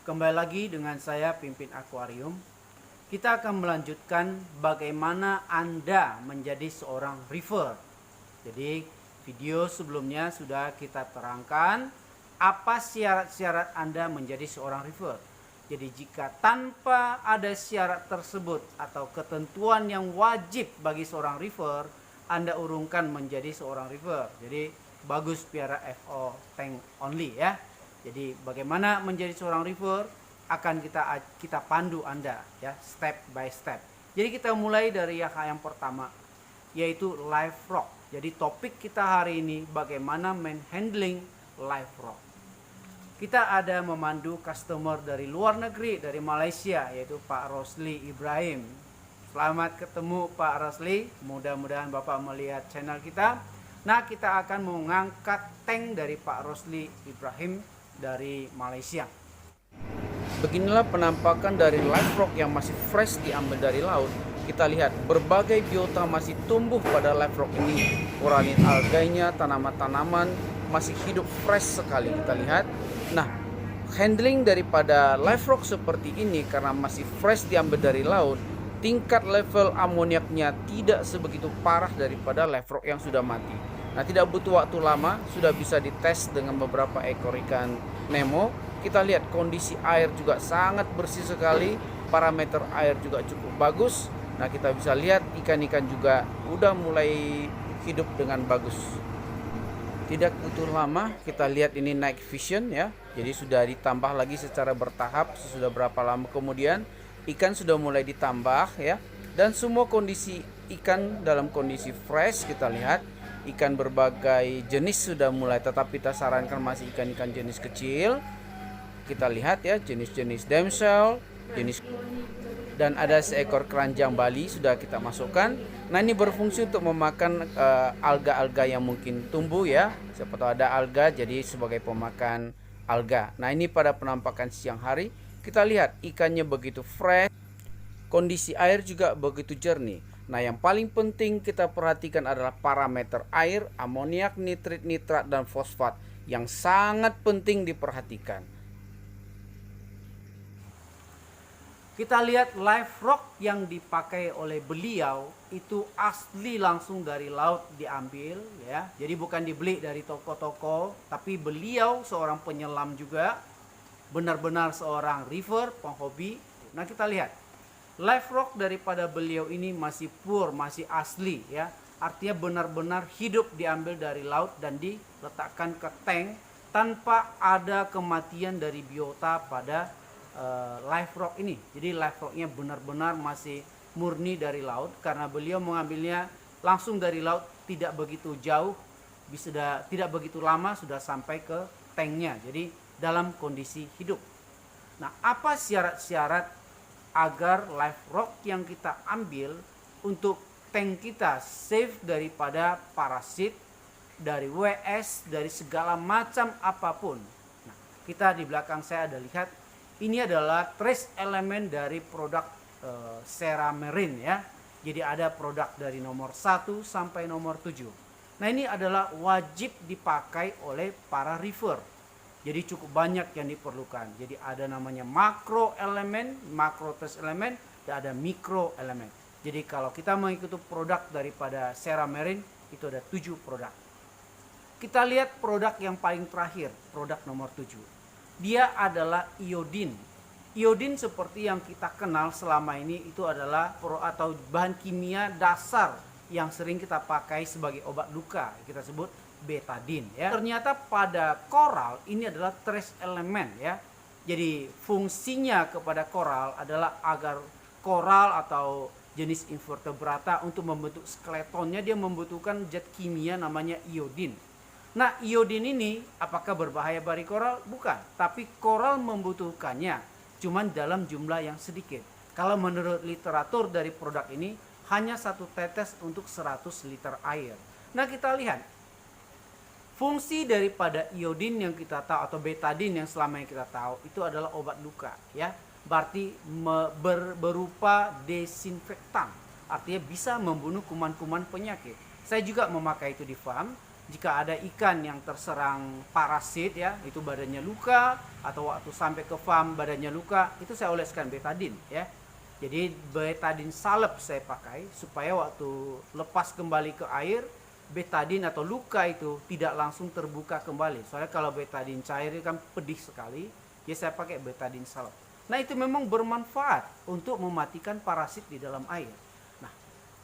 Kembali lagi dengan saya Pimpin Akuarium. Kita akan melanjutkan bagaimana Anda menjadi seorang reefer. Jadi video sebelumnya sudah kita terangkan apa syarat-syarat Anda menjadi seorang reefer. Jadi jika tanpa ada syarat tersebut atau ketentuan yang wajib bagi seorang reefer, Anda urungkan menjadi seorang reefer. Jadi bagus piara FO tank only ya. Jadi bagaimana menjadi seorang reefer akan kita pandu Anda ya, step by step. Jadi kita mulai dari yang pertama, yaitu live rock. Jadi topik kita hari ini bagaimana handling live rock. Kita ada memandu customer dari luar negeri, dari Malaysia, yaitu Pak Rosli Ibrahim. Selamat ketemu Pak Rosli, mudah-mudahan Bapak melihat channel kita. Nah, kita akan mengangkat tank dari Pak Rosli Ibrahim dari Malaysia. Beginilah penampakan dari live rock yang masih fresh diambil dari laut. Kita lihat berbagai biota masih tumbuh pada live rock ini. Koralin alganya, tanaman-tanaman masih hidup fresh sekali kita lihat. Nah, handling daripada live rock seperti ini karena masih fresh diambil dari laut, tingkat level amoniaknya tidak sebegitu parah daripada live rock yang sudah mati. Nah, tidak butuh waktu lama, sudah bisa dites dengan beberapa ekor ikan Nemo. Kita lihat kondisi air juga sangat bersih sekali, parameter air juga cukup bagus. Nah, kita bisa lihat ikan-ikan juga udah mulai hidup dengan bagus. Tidak butuh lama, kita lihat ini night vision ya. Jadi sudah ditambah lagi secara bertahap. Sudah berapa lama kemudian ikan sudah mulai ditambah ya. Dan semua kondisi ikan dalam kondisi fresh kita lihat. Ikan berbagai jenis sudah mulai, tetapi kita sarankan masih ikan-ikan jenis kecil. Kita lihat ya, jenis-jenis damsel, jenis, dan ada seekor keranjang Bali sudah kita masukkan. Nah, ini berfungsi untuk memakan alga-alga yang mungkin tumbuh ya. Siapa tahu ada alga, jadi sebagai pemakan alga. Nah, ini pada penampakan siang hari kita lihat ikannya begitu fresh, kondisi air juga begitu jernih. Nah, yang paling penting kita perhatikan adalah parameter air, amoniak, nitrit, nitrat, dan fosfat yang sangat penting diperhatikan. Kita lihat live rock yang dipakai oleh beliau itu asli langsung dari laut diambil ya. Jadi bukan dibeli dari toko-toko, tapi beliau seorang penyelam juga, benar-benar seorang reefer, penghobi. Nah, kita lihat live rock daripada beliau ini masih pure, masih asli ya. Artinya benar-benar hidup diambil dari laut dan diletakkan ke tank tanpa ada kematian dari biota pada live rock ini. Jadi live rocknya benar-benar masih murni dari laut karena beliau mengambilnya langsung dari laut, tidak begitu jauh, tidak begitu lama sudah sampai ke tanknya. Jadi dalam kondisi hidup. Nah, apa syarat-syarat agar live rock yang kita ambil untuk tank kita safe daripada parasit, dari WS, dari segala macam apapun. Nah, kita di belakang saya ada lihat, ini adalah trace elemen dari produk Seramarine ya. Jadi ada produk dari nomor 1 sampai nomor 7. Nah, ini adalah wajib dipakai oleh para reefer. Jadi cukup banyak yang diperlukan. Jadi ada namanya makro elemen, makro trace elemen, dan ada mikro elemen. Jadi kalau kita mengikuti produk daripada Seramarine itu ada 7 produk. Kita lihat produk yang paling terakhir, produk nomor 7. Dia adalah iodin. Iodin seperti yang kita kenal selama ini itu adalah atau bahan kimia dasar yang sering kita pakai sebagai obat luka. Kita sebut betadine ya. Ternyata pada koral ini adalah trace elemen ya. Jadi fungsinya kepada koral adalah agar koral atau jenis invertebrata untuk membentuk skeletonnya dia membutuhkan zat kimia namanya iodin. Nah, iodin ini apakah berbahaya bagi koral? Bukan, tapi koral membutuhkannya cuman dalam jumlah yang sedikit. Kalau menurut literatur dari produk ini hanya 1 tetes untuk 100 liter air. Nah, kita lihat fungsi daripada iodin yang kita tahu atau betadine yang selama yang kita tahu itu adalah obat luka ya. Berarti berupa desinfektan. Artinya bisa membunuh kuman-kuman penyakit. Saya juga memakai itu di farm. jika ada ikan yang terserang parasit ya, itu badannya luka, atau waktu sampai ke farm badannya luka, itu saya oleskan betadine ya. Jadi betadine salep saya pakai supaya waktu lepas kembali ke air, betadine atau luka itu tidak langsung terbuka kembali. Soalnya kalau betadine cair itu kan pedih sekali, jadi saya pakai betadine salep. Nah, itu memang bermanfaat untuk mematikan parasit di dalam air. Nah,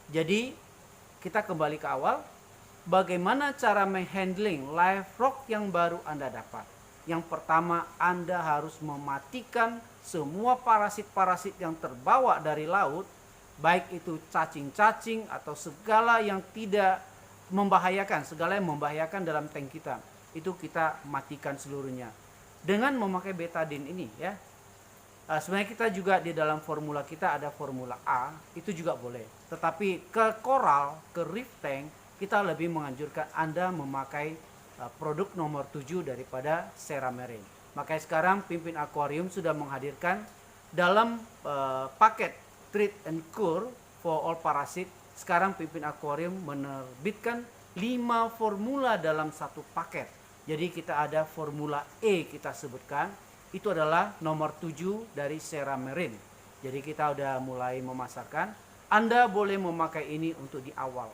jadi kita kembali ke awal, bagaimana cara menghandling live rock yang baru Anda dapat. Yang pertama, Anda harus mematikan semua parasit-parasit yang terbawa dari laut, baik itu cacing-cacing atau segala yang tidak membahayakan, segala yang membahayakan dalam tank kita. Itu kita matikan seluruhnya dengan memakai betadine ini ya. Sebenarnya kita juga di dalam formula kita ada formula A, itu juga boleh. Tetapi ke coral, ke reef tank, kita lebih menganjurkan Anda memakai produk nomor 7 daripada Ceramarine. Makanya sekarang Pimpin Aquarium sudah menghadirkan dalam paket Treat and Cure for all parasit. Sekarang Pimpin Aquarium menerbitkan 5 formula dalam satu paket. Jadi kita ada formula E kita sebutkan, itu adalah nomor 7 dari Ceramarine. Jadi kita udah mulai memasarkan. Anda boleh memakai ini untuk di awal.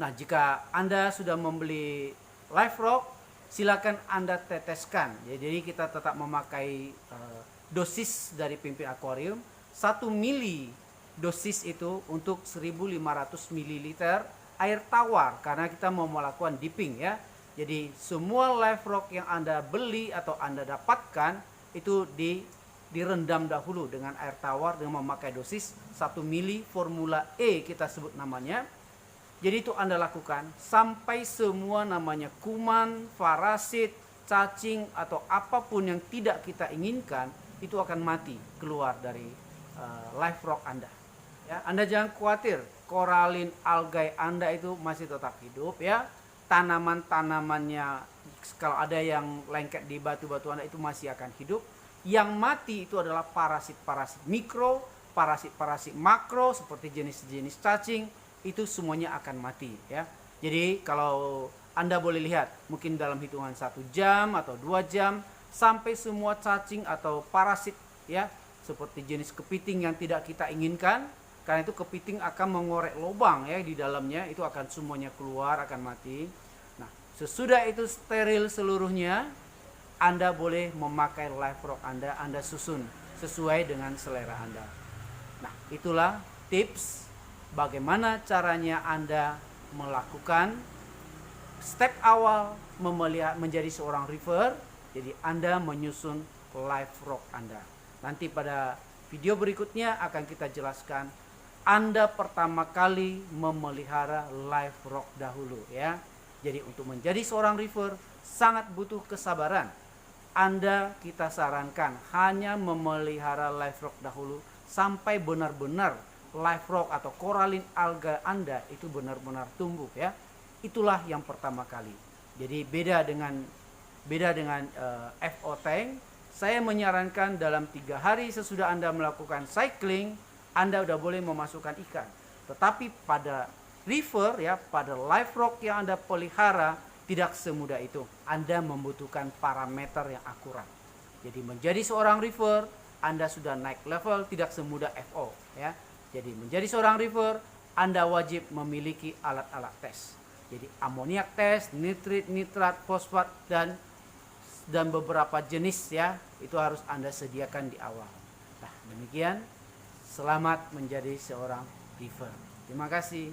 Nah, jika Anda sudah membeli live rock, silakan Anda teteskan. Jadi kita tetap memakai dosis dari Pimpin Aquarium. 1 mili dosis itu untuk 1500 ml air tawar, karena kita mau melakukan dipping ya. Jadi semua live rock yang Anda beli atau Anda dapatkan itu direndam dahulu dengan air tawar dengan memakai dosis 1 mili formula E kita sebut namanya. Jadi itu Anda lakukan sampai semua namanya kuman, parasit, cacing atau apapun yang tidak kita inginkan itu akan mati keluar dari live rock Anda. Ya, Anda jangan khawatir, koralin algae Anda itu masih tetap hidup ya. Tanaman-tanamannya kalau ada yang lengket di batu-batu Anda itu masih akan hidup. Yang mati itu adalah parasit-parasit mikro, parasit-parasit makro seperti jenis-jenis cacing, itu semuanya akan mati ya. Jadi kalau Anda boleh lihat mungkin dalam hitungan 1 jam atau 2 jam sampai semua cacing atau parasit ya seperti jenis kepiting yang tidak kita inginkan, karena itu kepiting akan mengorek lubang ya di dalamnya, itu akan semuanya keluar, akan mati. Nah, sesudah itu steril seluruhnya, Anda boleh memakai live rock Anda susun sesuai dengan selera Anda. Nah, itulah tips bagaimana caranya Anda melakukan step awal menjadi seorang reefer. Jadi Anda menyusun live rock Anda. Nanti pada video berikutnya akan kita jelaskan Anda pertama kali memelihara live rock dahulu ya. Jadi untuk menjadi seorang reefer sangat butuh kesabaran. Anda kita sarankan hanya memelihara live rock dahulu sampai benar-benar live rock atau koralin alga Anda itu benar-benar tumbuh ya. Itulah yang pertama kali. Jadi beda dengan FO tank, saya menyarankan dalam 3 hari sesudah Anda melakukan cycling, Anda udah boleh memasukkan ikan. Tetapi pada reefer ya, pada live rock yang Anda pelihara tidak semudah itu. Anda membutuhkan parameter yang akurat. Jadi menjadi seorang reefer, Anda sudah naik level, tidak semudah FO ya. Jadi menjadi seorang reefer, Anda wajib memiliki alat-alat tes. Jadi amoniak tes, nitrit, nitrat, fosfat dan beberapa jenis ya, itu harus Anda sediakan di awal. Nah, demikian. Selamat menjadi seorang reefer. Terima kasih.